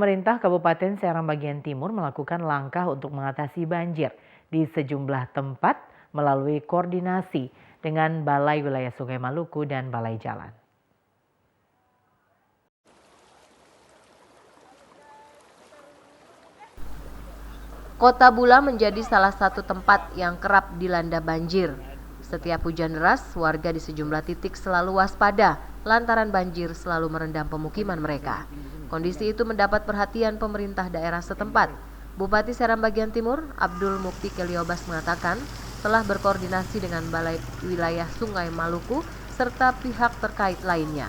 pemerintah Kabupaten Semarang bagian timur melakukan langkah untuk mengatasi banjir di sejumlah tempat melalui koordinasi dengan Balai Wilayah Sungai Maluku dan Balai Jalan. Kota Bula menjadi salah satu tempat yang kerap dilanda banjir. Setiap hujan deras, warga di sejumlah titik selalu waspada lantaran banjir selalu merendam pemukiman mereka. Kondisi itu mendapat perhatian pemerintah daerah setempat. Bupati Seram bagian Timur, Abdul Mukti Keliobas mengatakan telah berkoordinasi dengan Balai Wilayah Sungai Maluku serta pihak terkait lainnya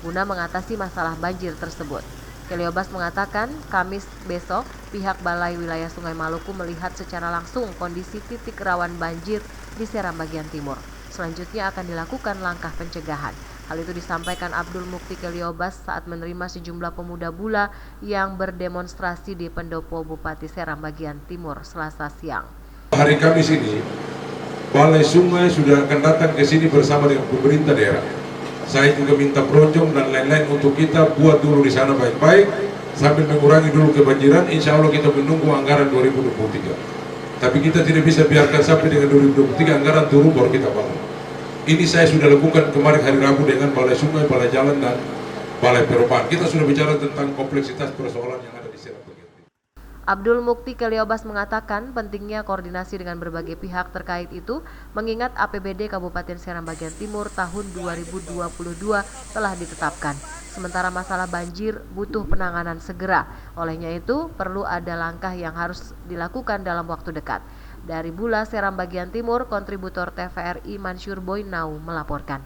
guna mengatasi masalah banjir tersebut. Keliobas mengatakan Kamis besok pihak Balai Wilayah Sungai Maluku melihat secara langsung kondisi titik rawan banjir di Seram bagian timur. Selanjutnya akan dilakukan langkah pencegahan. Hal itu disampaikan Abdul Mukti Keliobas saat menerima sejumlah pemuda Bula yang berdemonstrasi di pendopo Bupati Seram bagian timur Selasa siang. Hari Kamis ini, Balai Sungai sudah akan datang ke sini bersama dengan pemerintah daerah. Saya juga minta projong dan lain-lain untuk kita buat dulu di sana baik-baik sambil mengurangi dulu kebanjiran. Insya Allah kita menunggu anggaran 2023. Tapi kita tidak bisa biarkan sampai dengan 2023 anggaran turun baru kita bangun. Ini saya sudah lakukan kemarin hari Rabu dengan Balai Sungai, Balai Jalan dan Balai Perubahan. Kita sudah bicara tentang kompleksitas persoalan yang ada di Seram. Abdul Mukti Keliobas mengatakan pentingnya koordinasi dengan berbagai pihak terkait itu mengingat APBD Kabupaten Seram bagian Timur tahun 2022 telah ditetapkan. Sementara masalah banjir butuh penanganan segera. Olehnya itu perlu ada langkah yang harus dilakukan dalam waktu dekat. Dari Bula Seram bagian Timur, kontributor TVRI Mansyur Boynau melaporkan.